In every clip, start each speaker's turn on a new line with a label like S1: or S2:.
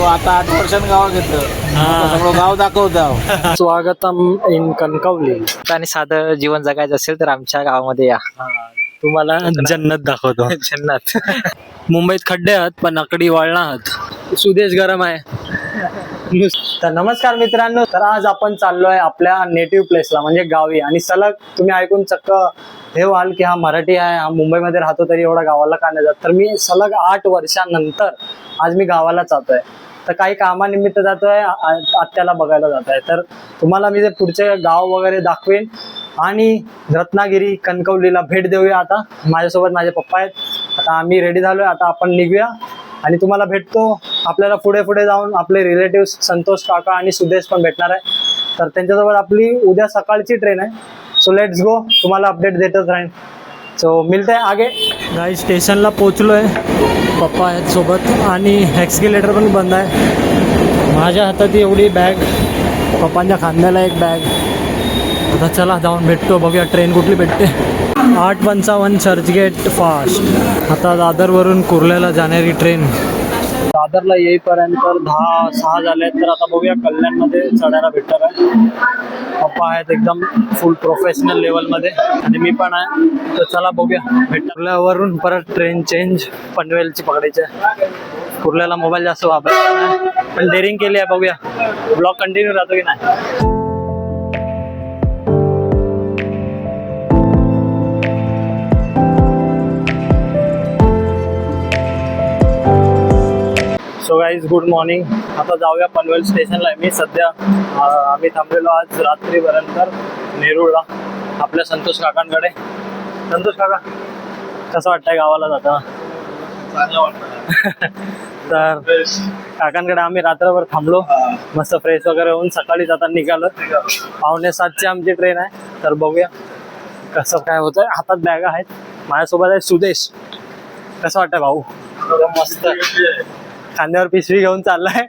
S1: आता 8 वर्षांनी गावात घेतो सगळं गाव दाखवतो.
S2: स्वागतम इन कणकवली.
S3: आणि साधं जीवन जगायचं असेल तर आमच्या गावामध्ये या.
S2: तुम्हाला जन्नत दाखवतो.
S3: जन्नत.
S2: मुंबईत खड्डे आहेत पण अकडी वळणा आहेत. सुदेश गरम आहे. तर नमस्कार मित्रांनो, तर आज आपण चाललोय आपल्या नेटिव्ह प्लेसला म्हणजे गावी. आणि सलग तुम्ही ऐकून चक्क हे व्हाल की हा मराठी आहे, हा मुंबईमध्ये राहतो तरी एवढा गावाला का नाही जात. तर मी सलग 8 वर्षांनंतर आज मी गावाला जातोय. तर काही कामानिमित्त जातोय, आत्याला बघायला जातोय. तर तुम्हाला मी ते पुढचे गाव वगैरे दाखवेन आणि रत्नागिरी कणकवलीला भेट देऊया. आता माझ्यासोबत माझे पप्पा आहेत. आता आम्ही रेडी झालोय, आता आपण निघूया आणि तुम्हाला भेटतो. आपल्याला पुढे पुढे जाऊन आपले रिलेटिव्ह संतोष काका आणि सुदेश पण भेटणार आहे. तर त्यांच्यासोबत आपली उद्या सकाळची ट्रेन आहे. सो लेट्स गो, तुम्हाला अपडेट देतच राहीन. सो मिळते आगे.
S4: गाई स्टेशनला पोचलोय. पप्पा आहेत सोबत आणि एक्सकेलेटर पण बंद आहे. माझ्या हातात एवढी बॅग, पप्पांच्या खांद्याला एक बॅग. आता चला जाऊन भेटतो, बघूया ट्रेन कुठली भेटते. 8:55 चर्चगेट फास्ट. आता दादरवरून कुर्ल्याला जाणारी ट्रेन.
S2: दादरला येईपर्यंत 10-6 झाले. तर आता बघूया कल्याणमध्ये चढायला भेटणार आहे. पप्पा आहेत एकदम फुल प्रोफेशनल लेवलमध्ये आणि मी पण आहे. तर चला बघूया. कुर्ल्यावरून परत ट्रेन चेंज पनवेलची पकडायची आहे. कुर्ल्याला मोबाईल जास्त वापरायचा नाही पण डेअरिंग केली आहे. बघूया ब्लॉग कंटिन्यू राहतो की नाही. So guys good morning. आता जाऊया पनवेल स्टेशनला. मी सध्या आम्ही थांबलेलो आज रात्रीपर्यंत नेरूळला आपल्या संतोष काकांकडे. संतोष काका, कसं वाटतंय गावाला जाता? तर काकांकडे आम्ही रात्रभर थांबलो, मस्त फ्रेश वगैरे होऊन सकाळी जाताना निघालो. 6:45ची आमची ट्रेन आहे. तर बघूया कसं काय होतंय. हातात बॅगा आहेत. माझ्यासोबत आहे सुदेश. कसं वाटतंय भाऊ? मस्त. खांद्यावर पिशवी घेऊन चाललाय.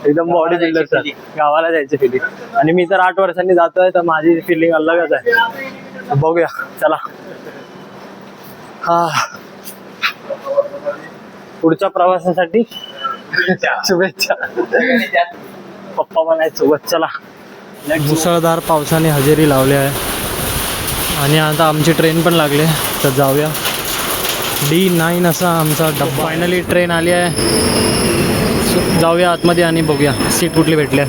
S2: एकदम बॉडी बिल्डरचा. गावाला जायची फिलिंग. आणि मी तर 8 वर्षांनी जातोय तर माझी फिलिंग अलगच आहे. बघूया चला. हा, पुढच्या प्रवासासाठी शुभेच्छा. पप्पा पण आहेत सोबत. चला.
S4: मुसळधार पावसाने हजेरी लावली आहे आणि आता आमची ट्रेन पण लागली. तर जाऊया. D9 असा आमचा डब्बा. फायनली ट्रेन आली आहे. जाऊया आतमध्ये आणि बघूया सीट कुठली भेटली.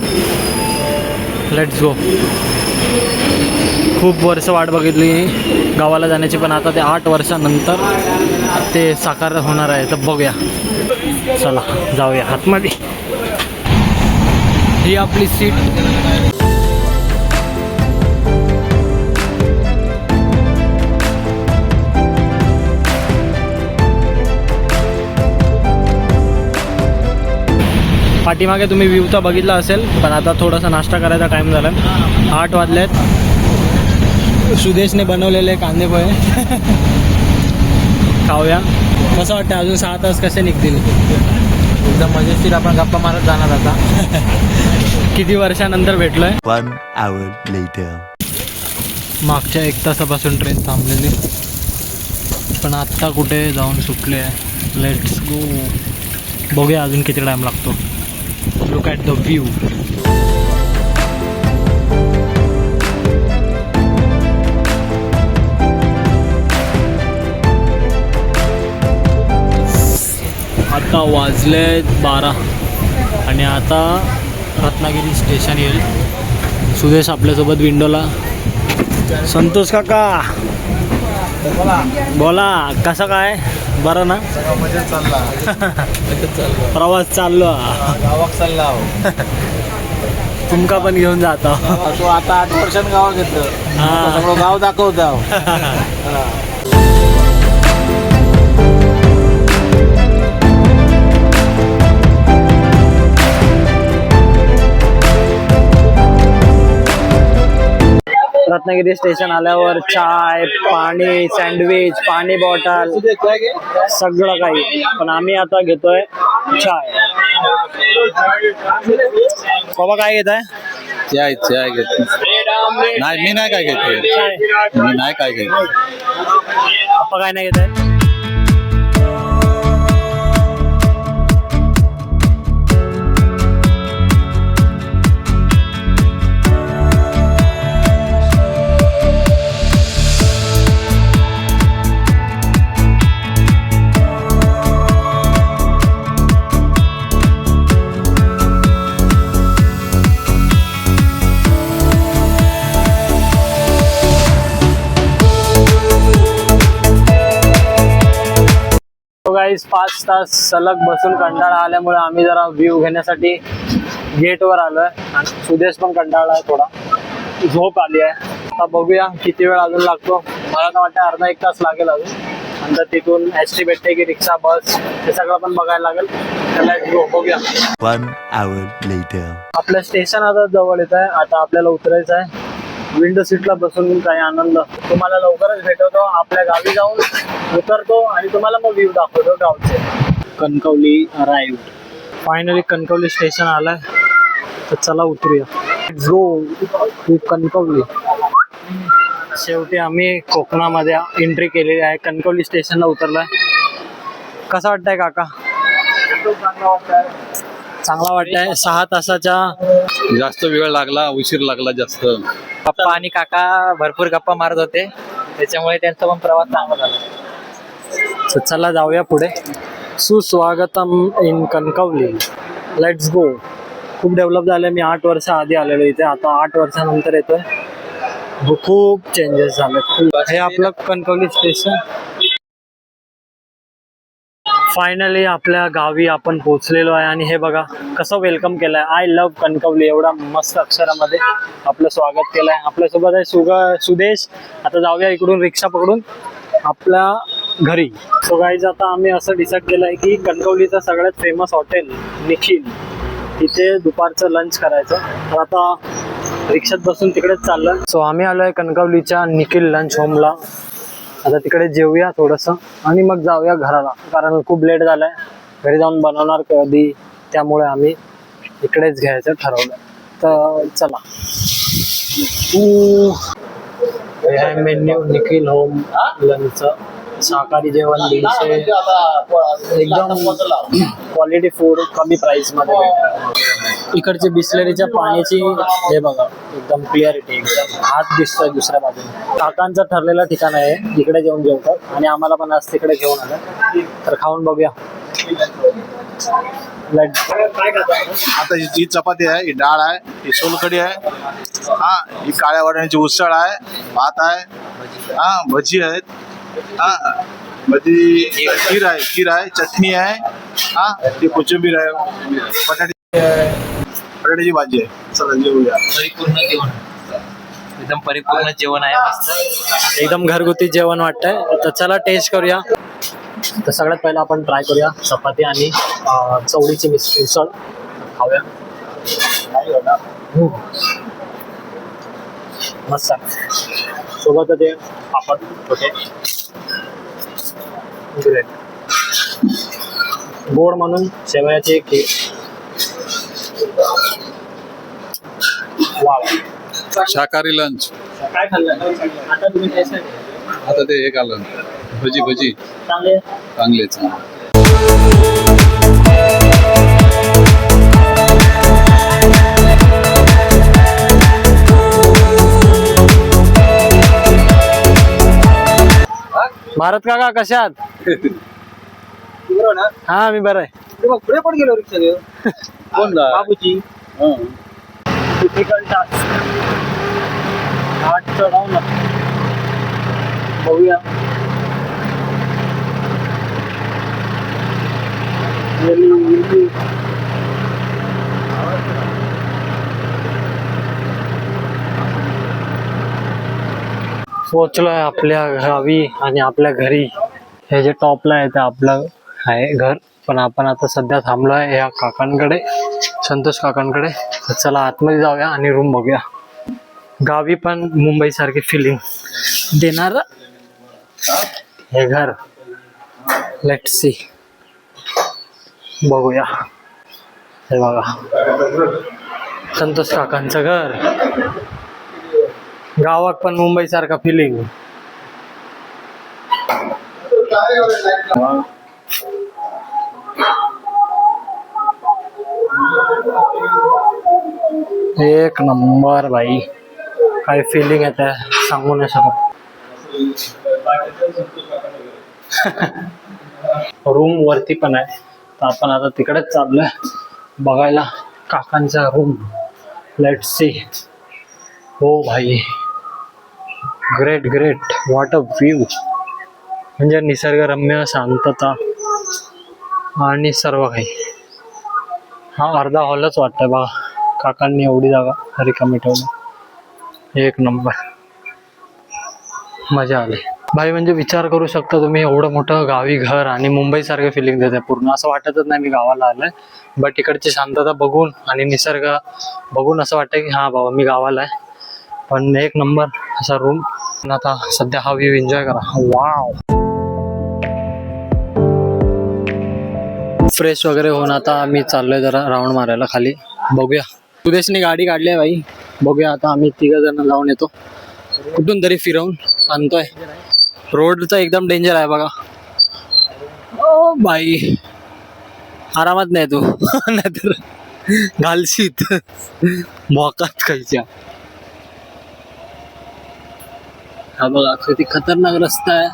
S4: Let's go. खूप वर्ष वाट बघितली गावाला जाण्याची, पण आता ते 8 वर्षानंतर ते साकार होणार आहे. तर बघूया. चला जाऊया आतमध्ये. ही आपली सीट. पाठीमागे तुम्ही व्ह्यू तर बघितला असेल, पण आता थोडासा नाश्ता करायचा टाईम झाला. 8 वाजलेत. सुदेशने बनवलेले कांदे पोहे खाऊया. कसं वाटतं? अजून 6 तास कसे निघतील?
S1: एकदम मजेशीर. आपण गप्पा मारत जाणार आता.
S4: किती वर्षानंतर भेटलोय.
S5: 1 hour later.
S4: मागच्या 1 तासापासून ट्रेन थांबलेली, पण आत्ता कुठे जाऊन सुटले आहे. Let's go. बघूया अजून किती टाईम लागतो. Look at the view. आता वाजले 12 आणि आता रत्नागिरी स्टेशन येईल. सुदेश आपल्यासोबत विंडोला. संतोष काका बोला, कसं काय? बरं ना? प्रवास चाललो.
S1: गावात चालला
S4: तुमका पण घेऊन जातो.
S1: तो आता 8 वर्षांनी गावात घेतो सगळं गाव दाखवतो.
S2: रत्नागिरी स्टेशन आल्यावर चाय, पाणी, सँडविच, पाणी बॉटल सगळं काही. पण आम्ही आता घेतोय चाय. बाबा काय घेत आहे?
S1: चाय चाय घेतो. नाही मी नाही काय घेतो. मी नाही काय घेतो.
S2: पप्पा काय नाही घेत आहे? गाईज 5 तास सलग बसून कंटाळा आल्यामुळे आम्ही जरा व्ह्यू घेण्यासाठी गेटवर आलोय आणि सुदेश पण कंटाळा आहे, थोडा झोप आली आहे. आता बघूया किती वेळ अजून लागतो. मला तर वाटतं अर्धा 1 तास लागेल अजून. नंतर तिथून एसटी भेटते की रिक्षा बस हे सगळं पण बघायला लागेल. त्याला बघूया.
S5: 1 hour later.
S2: आपलं स्टेशन आता जवळ येत आहे. आता आपल्याला उतरायचं आहे. विंडो सीटला बसून काही आनंद. तुम्हाला लवकरच भेटवतो. आपल्या गावी जाऊन उतरतो आणि तुम्हाला मग व्ह्यू दाखवतो गावचे. Kankavli arrive. Finally Kankavli station आलंय. तर चला उतरूया. गो कणकवली. शेवटी आम्ही कोकणामध्ये एंट्री केलेली आहे. कणकवली स्टेशनला उतरलोय. कसं वाटतंय काका? चांगला वाटतंय. 6 तासाच्या
S1: जास्त वेळ लागला, उशीर लागला जास्त.
S3: पप्पा आणि काका भरपूर गप्पा मारत होते, त्याच्यामुळे त्यांचा पण प्रवास चांगला झाला.
S2: तर चला जाऊया पुढे. सुस्वागतम इन कणकवली. Let's go. खूप डेव्हलप झालं. मी 8 वर्ष आधी आलेलो इथे. आता 8 वर्षानंतर येतोय. खूप चेंजेस झाले. हे आपलं कणकवली स्टेशन. फायनली आपल्या गावी आपण पोहोचलेलो आहे आणि हे बघा कसं वेलकम केलंय. आय लव्ह कणकवली एवढा मस्त अक्षरामध्ये आपलं स्वागत केलंय. आपल्यासोबत आहे सुदेश. आता जाऊया इकडून रिक्षा पकडून आपल्या घरी. सो गाईज आता आम्ही असं डिसाईड केलं आहे की कणकवलीचं सगळ्यात फेमस हॉटेल निखिल, तिथे दुपारचं लंच करायचं. तर आता रिक्षात बसून तिकडेच चाललं. सो आम्ही आलो आहे कणकवलीच्या निखिल लंच होमला. आता तिकडे जेवूया थोडंसं आणि मग जाऊया घराला, कारण खूप लेट झालाय. घरी जाऊन बनवणार कधी, त्यामुळे आम्ही इकडेच घ्यायचं ठरवलं. तर चला. Menu Nikhil home lunch. शाकाहारी जेवण 150. एकदम क्वालिटी फूड कमी प्राइस मध्ये भेटतं. इकडची बिस्लरीच्या पाण्याची हे बघा एकदम क्लिअरिटी, एकदम हात दिसतोय दुसऱ्या बाजूने. काकांचं ठरलेलं ठिकाण आहे, इकडे जेवण जेवतात आणि आम्हाला पण आज तिकडे घेऊन आलं. तर खाऊन बघूया.
S6: आता ही चपाती आहे, ही डाळ आहे, ही सोलकढी आहे, हा ही काळ्या वाटाण्याची उसळ आहे, भात आहे, हा भजी आहेत, हा भजी, खीर आहे, चटणी आहे, हा ती कोथिंबीर आहे, बटाट्याची भाजी आहे. चला जेवूया.
S3: परिपूर्ण जेवण, एकदम परिपूर्ण जेवण आहे. मस्त
S2: एकदम घरगुती जेवण वाटतंय. तर चला टेस्ट करूया. तर सगळ्यात पहिला आपण ट्राय करूया चपाती आणि चवळीची उसळ खाऊया. मस्त. सोबत ते पापड छोटे. ग्रेट. गोड म्हणून शेवयाची खीर. वा.
S1: शाकाहारी लंच.
S2: काय खाल्लं आता तुम्ही? टेस्ट
S1: आता ते एक आलं भजी
S2: चांगले.
S1: चांगलेच.
S2: भारत काका कशात? हा मी बरं आहे.
S3: पुढे पण गेलो रिक्षा
S1: कोण
S2: बाबूची टिफिकल टास्क. आठ चढवलं. बघूया. पोहोचलोय आपल्या गावी आणि आपल्या घरी. हे जे टॉपला आहे ते आपलं आहे घर, पण आपण आता सध्या थांबलो आहे या काकांकडे, संतोष काकांकडे. तर चला आतमध्ये जाऊया आणि रूम बघूया. गावी पण मुंबई सारखी फिलिंग देणार हे घर. Let's see. बघूया. हे बघा संतोष काकांचं घर. गावात पण मुंबई सारखा फिलिंग. एक नंबर भाई. काय फिलिंग येत आहे सांगू नाही शकत. रूम वरती पण आहे, तर आपण आता तिकडेच चाललोय बघायला काकांचा रूम. Let's see. हो भाई, great great. What a view. म्हणजे निसर्गरम्य शांतता. आणि सर्व काही. हा अर्धा हॉलच वाटतंय बघा. काकांनी एवढी जागा रिकामी ठेवली. एक नंबर, मजा आली भाई. म्हणजे विचार करू शकता तुम्ही, एवढं मोठं गावी घर आणि मुंबई सारखं फिलिंग देते पूर्ण. असं वाटतच नाही मी गावाला आलोय. बट इकडची शांतता बघून आणि निसर्ग बघून असं वाटतं की हा बाबा मी गावाला आहे. पण एक नंबर असा रूम. आता सध्या हा व्ह्यू एन्जॉय करा. वाव. फ्रेश वगैरे होऊन आता आम्ही चाललोय जरा राऊंड मारायला खाली. बघूया, सुदेशने गाडी काढली आहे भाई. बघूया आता आम्ही 3 जण जाऊन येतो. कुठून तरी फिरवून आणतोय. रोडचा एकदम डेंजर आहे बघा. ओ बाई, आरामात नाही तू नाहीतर घालशीत भोकात खायच्या. हा बघा किती खतरनाक रस्ता आहे.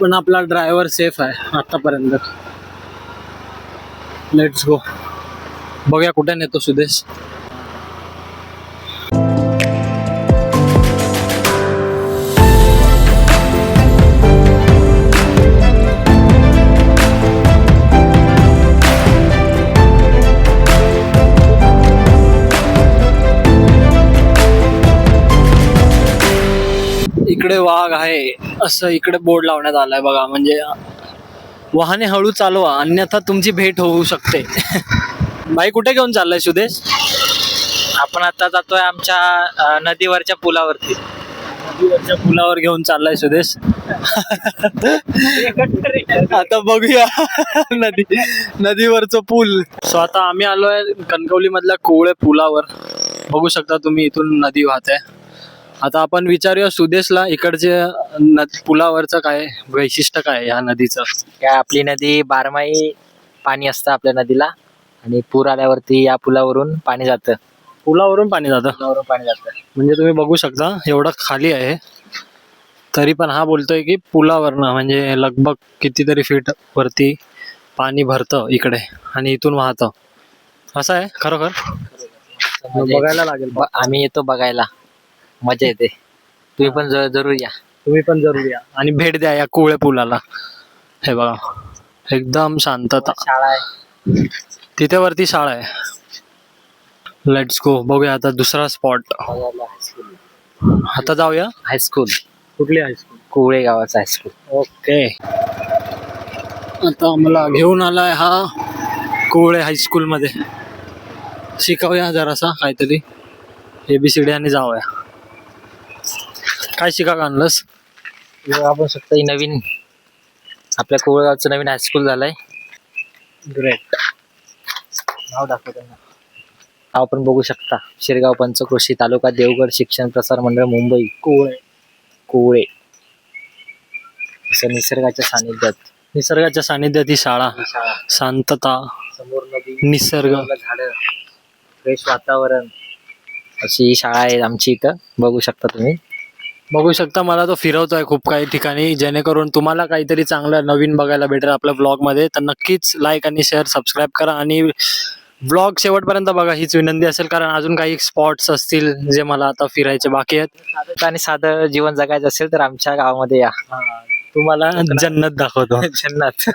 S2: पण आपला ड्रायव्हर सेफ आहे आतापर्यंत. Let's go. बघूया कुठे नेतो सुदेश. इकडे वाघ आहे असं इकडे बोर्ड लावण्यात आलाय बघा. म्हणजे वाहने हळू चालवा अन्यथा तुमची भेट होऊ शकते. बाई कुठे घेऊन चाललाय सुदेश?
S3: आपण आता जातोय आमच्या नदीवरच्या पुलावरती.
S2: नदीवरच्या पुलावर घेऊन चाललाय सुदेश. आता बघूया नदीवरचं पूल. सो आता आम्ही आलोय कणकवली मधल्या कोवळे पुलावर. बघू शकता तुम्ही इथून नदी वाहत आहे. आता आपण विचारूया सुदेशला इकडचे पुलावरचं काय वैशिष्ट्य काय या नदीचं.
S3: काय आपली नदी बारमाही पाणी असतं आपल्या नदीला, आणि पूर आल्यावरती या पुलावरून पाणी जातं.
S2: पुलावरून पाणी जातं.
S3: पुलावरून पाणी जातं.
S2: म्हणजे तुम्ही बघू शकता एवढं खाली आहे तरी पण हा बोलतोय की पुलावरनं म्हणजे लगभग कितीतरी फीट वरती पाणी भरतं इकडे आणि इथून वाहतं. असं आहे खरोखर. बघायला लागेल.
S3: आम्ही येतो बघायला, मजा येते. तुम्ही पण जरूर या.
S2: तुम्ही पण जरूर या आणि भेट द्या या कोवळे पुलाला. हे बघा एकदम शांतता.
S3: शाळा आहे
S2: तिथे वरती शाळा आहे. Let's go. बघूया आता दुसरा स्पॉट. आता जाऊया
S3: हायस्कूल.
S2: कुठली हायस्कूल?
S3: कोवळे गावाचं हायस्कूल.
S2: ओके. आता आम्हाला घेऊन आलाय हा कोवळे हायस्कूल मध्ये. शिकवूया जरासा काहीतरी ABCD आणि जाऊया. काय शिका आणलंस?
S3: आपण शकता नवीन आपल्या कोवळगावचं नवीन हायस्कूल झालंय.
S2: ग्रेट.
S3: नाव दाखवतो ना. नाव पण बघू शकता. शिरगाव पंचक्रोशी तालुका देवगड शिक्षण प्रसार मंडळ मुंबई.
S2: कोवळे.
S3: कोवळे. असं निसर्गाच्या सानिध्यात
S2: ही शाळा. शांतता,
S3: समोर नदी,
S2: निसर्ग,
S3: झाडं, फ्रेश वातावरण, अशी ही शाळा आहे आमची इथं. बघू शकता तुम्ही.
S2: बघू शकता. मला तो फिरवतोय खूप काही ठिकाणी जेणेकरून तुम्हाला काहीतरी चांगलं नवीन बघायला भेटेल आपल्या ब्लॉग मध्ये. तर नक्कीच लाईक आणि शेअर सबस्क्राईब करा आणि ब्लॉग शेवटपर्यंत बघा हीच विनंती असेल. कारण अजून काही स्पॉट्स असतील जे मला आता फिरायचे बाकी आहेत.
S3: आणि साधं जीवन जगायचं असेल तर आमच्या गावामध्ये या.
S2: तुम्हाला जन्नत दाखवतो.
S3: जन्नत.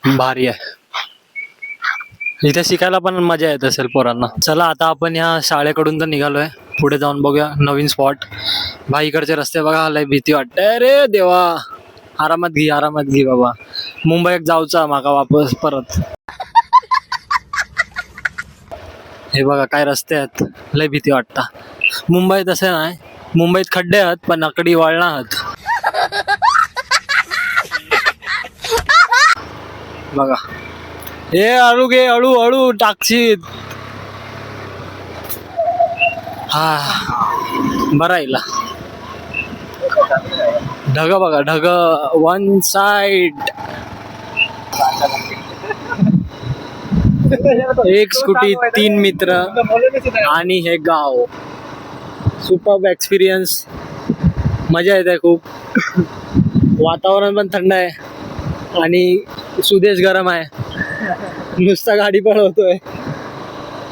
S2: भारी आहे. इथे शिकायला पण मजा येत असेल पोरांना. चला आता आपण ह्या शाळेकडून तर निघालोय. पुढे जाऊन बघूया नवीन स्पॉट. भाई इकडचे रस्ते बघा, लय भीती वाटते. अरे देवा, आरामात घे बाबा. मुंबईत जाऊचा माका वापस परत. हे बघा काय रस्ते आहेत, लय भीती वाटता. मुंबईत असे नाही, मुंबईत खड्डे आहेत पण आकडी वळणा आहेत. बघा हे अळू घे, हळू टाकशीत. हा बरं आहे. ढग बघा, ढग वन साइड. एक स्कूटी, 3 मित्र आणि हे गाव. Superb experience. मजा येते खूप. वातावरण पण थंड आहे आणि सुदेश गरम आहे. नुसता गाडी पळवतोय,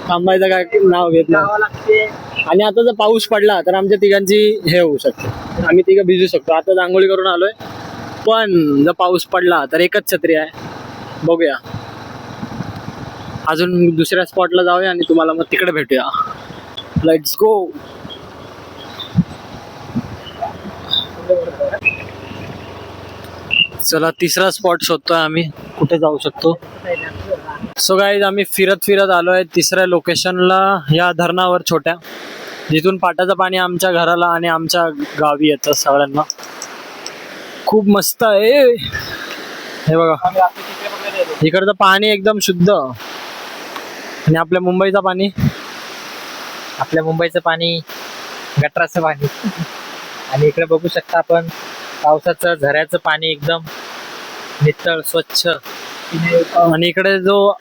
S2: थांबायचं काय नाव घेत नाही. आणि आता जर पाऊस पडला तर आमच्या तिघांची हे होऊ शकते, आम्ही तिघं भिजू शकतो. आता रांगोळी करून आलोय पण जर पाऊस पडला तर एकच छत्री आहे, बघूया. अजून दुसऱ्या स्पॉटला जाऊया आणि तुम्हाला मग तिकडे भेटूया. Let's go. चला तिसरा स्पॉट शोधतोय आम्ही, कुठे जाऊ शकतो. सो गाईज आम्ही फिरत फिरत आलोय तिसऱ्या लोकेशनला, या धरणावर छोट्या, जिथून पाटाचं पाणी आमच्या घराला आणि आमच्या गावी येतं सगळ्यांना. खूप मस्त आहे हे बघा. इकडचं पाणी एकदम शुद्ध आणि आपल्या मुंबईचं पाणी
S3: गटराचं पाणी. आणि इकडे बघू शकता आपण पावसाचं झऱ्याचं पाणी एकदम नितळ स्वच्छ.
S2: आणि इकडे जो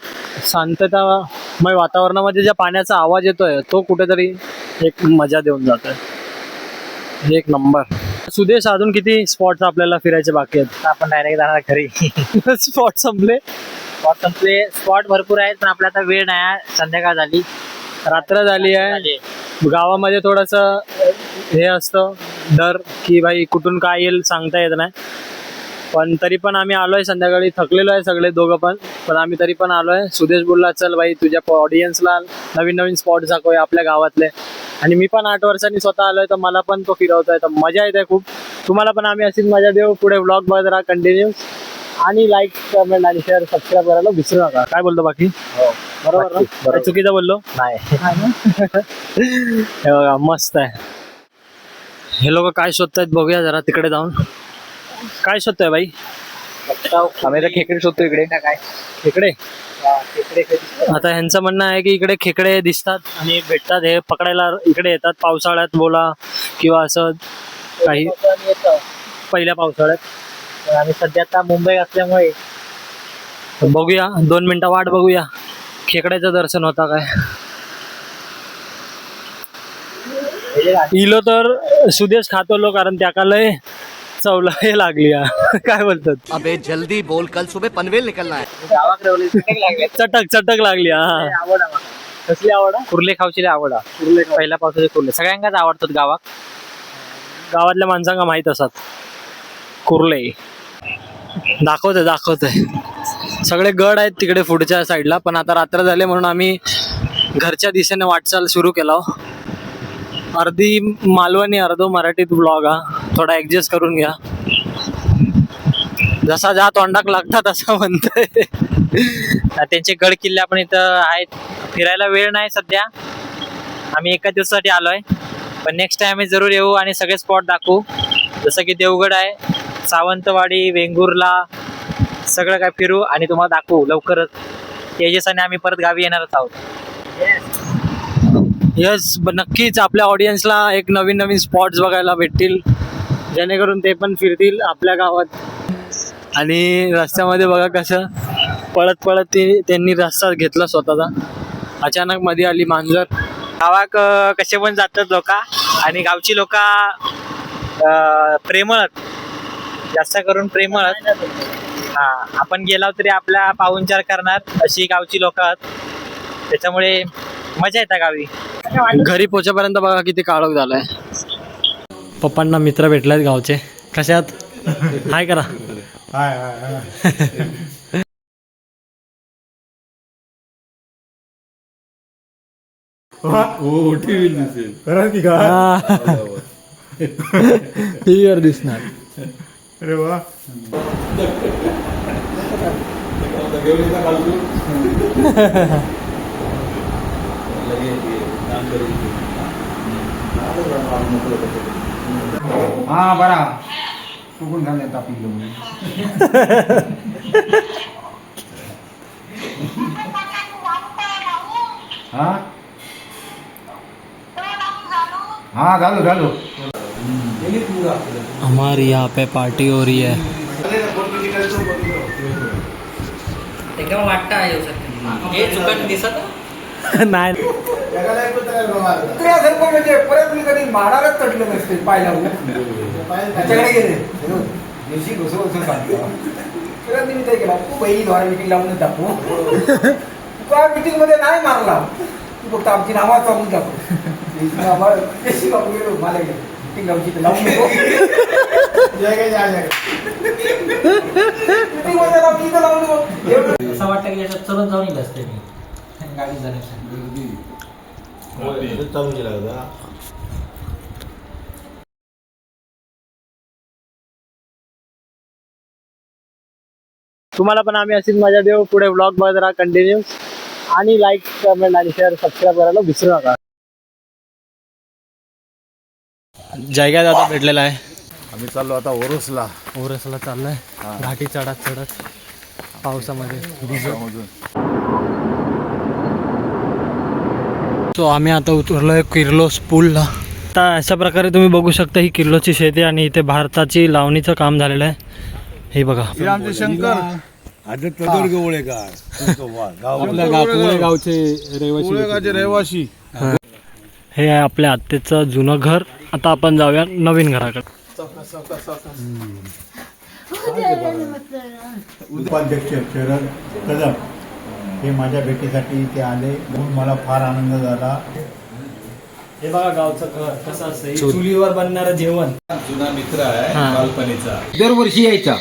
S2: शांततामय वातावरणामध्ये ज्या पाण्याचा आवाज येतोय तो कुठेतरी एक मजा देऊन जातोय. एक नंबर. सुदेश, अजून किती स्पॉट्स आपल्याला फिरायचे बाकी आहेत?
S3: आता आपण डायरेक्ट जाणार घरी.
S2: स्पॉट संपले?
S3: स्पॉट भरपूर आहेत पण आपला आता वेळ नाही आहे. संध्याकाळ झाली,
S2: रात्र झाली आहे. गावामध्ये थोडस हे असतं डर की भाई कुठून काय येईल सांगता येत नाही. पण तरी पण आम्ही आलोय संध्याकाळी, थकलेलो आहे सगळे दोघं पण आम्ही तरी पण आलोय. सुदेश बोलला चल भाई तुझ्या ऑडियन्सला नवीन नवीन स्पॉट दाखवूया आपल्या गावातले. आणि मी पण 8 वर्षांनी स्वतः आलोय तर मला पण तो फिरवतोय, तर मजा येते खूप. तुम्हाला पण आम्ही अशीच मजा देऊ. पुढे व्लॉग बघत राहा कंटिन्यू. आणि लाईक, कमेंट आणि शेअर, सबस्क्राईब करायला विसरू नका. काय बोलतो बाकी? बरोबर ना? काय चुकीचं बोललो
S3: नाही.
S2: हे बघा मस्त आहे. हे लोक काय शोधतायत बघूया जरा तिकडे जाऊन. काय शोधताय बाई?
S3: आम्ही तर खेकडे शोधतो इकडे. काय
S2: खेकडे? आता ह्यांचं म्हणणं आहे की इकडे खेकडे दिसतात आणि भेटतात, हे पकडायला इकडे येतात पावसाळ्यात बोला किंवा असं काही पहिल्या पावसाळ्यात.
S3: आम्ही सध्या आता मुंबई असल्यामुळे
S2: बघूया 2 मिनिटं वाट बघूया खेकड्याचं दर्शन होता काय. इलो तर सुदेश खातोलो कारण त्याका लय चवला हे लागली. काय बोलतात?
S7: अबे जल्दी बोल, कल सुबह पनवेल निकलना है.
S3: गावाकडे
S2: चटक लागली. हा
S3: आवड
S2: कसली आवड?
S3: कुर्ले खाऊची आवड. पहिल्या पावसाचे कुर्ले सगळ्यांनाच आवडतात गावात.
S2: गावातल्या माणसांना माहित असतात कुर्ले. दाखवते सगळे गड आहेत तिकडे पुढच्या साईडला. पण आता रात्र झाले म्हणून आम्ही घरच्या दिशेने वाटचाल सुरू केला. अर्धी मालवणी अर्धो मराठीत ब्लॉग हा, थोडा ऍडजस्ट करून घ्या. जसा ज्या तोंडाक लागतात असं म्हणतोय.
S3: त्यांचे गड किल्ले आपण इथं आहेत. फिरायला वेळ नाही सध्या, आम्ही एका दिवसासाठी आलोय. पण नेक्स्ट टाइम आम्ही जरूर येऊ आणि सगळे स्पॉट दाखवू. जसं की देवगड आहे, सावंतवाडी, वेंगुर्ला, सगळं काय फिरू आणि तुम्हाला दाखवू लवकरच. तेजसाने आम्ही परत गावी येणारच आहोत.
S2: यस, नक्कीच आपल्या ऑडियन्सला एक नवीन नवीन स्पॉट्स बघायला भेटतील, जेणेकरून ते पण फिरतील आपल्या गावात. आणि रस्त्यामध्ये बघा कसं पळत त्यांनी रस्ता घेतला स्वतःचा. अचानक मध्ये आली मांजर.
S3: गावाक कसे पण जातात लोक आणि गावची लोक प्रेमळ, जास्त करून प्रेमळ. हा, आपण गेलो तरी आपला पाहुणचार करणार अशी गावची लोक आहेत. त्याच्यामुळे मजा येते गावी.
S2: घरी पोहोचेपर्यंत बघा किती काळोख झालाय. पप्पांना मित्र भेटलाय गावचे. कशात हाय करा. टीव्हीवर दिसणार.
S8: अरे वा. हा बरा कुकून घालण्यात आपली. हा हाँ घालो.
S2: हमारी यहाँ पे पार्टी हो रही है. नाही
S8: कधी मारायलाच तटलं नसते पाहिला त्याच्याकडे गेले दिवशी घुसो सांगतो. परत मी ते केला तू बाई द्वारा मिटिंग लावून टाकू. तुका मिटिंग मध्ये नाही मारला, तू फक्त आमची नावा सांगून टाकू. मला गेलो ती गावची तर लावून नको. ती मजा लावून, इथं लावून नको. एवढं
S4: असं वाटतं की याच्यात चलत जाऊन येईल असते मी गाडी जाण्याची.
S2: तुम्हाला पण आम्ही अशीच मजा देऊ. पुढे ब्लॉग बघत राहा कंटिन्यू आणि लाईक कमेंट आणि शेअर सबस्क्राईब करायला विसरू नका. जयगा दादा भेटलेला आहे.
S6: आम्ही चाललो आता ओरोसला.
S4: ओरसला चाललंय घाटी चढत चढत पावसामध्ये भिजत. सो आम्ही आता उतरलोय किर्लोस पूलला. आता अशा प्रकारे तुम्ही बघू शकता ही किर्लोसची शेती आणि इथे भारताची लावणीचं काम झालेलं आहे. हे बघा
S6: हे आमचे शंकर
S4: गावचे
S6: रहिवासी.
S4: हे आहे आपल्या आत्तेचं जुनं घर. आता आपण जाऊया नवीन घराकडे.
S9: उपाध्यक्ष शरद कदम हे माझ्या भेटीसाठी इथे आले म्हणून मला फार आनंद झाला.
S4: हे बघा गावचं घर कसं असतं. चुलीवर बनणारं जेवण.
S1: जुना मित्र आहे बालपणीचा.
S8: दरवर्षी यायचा.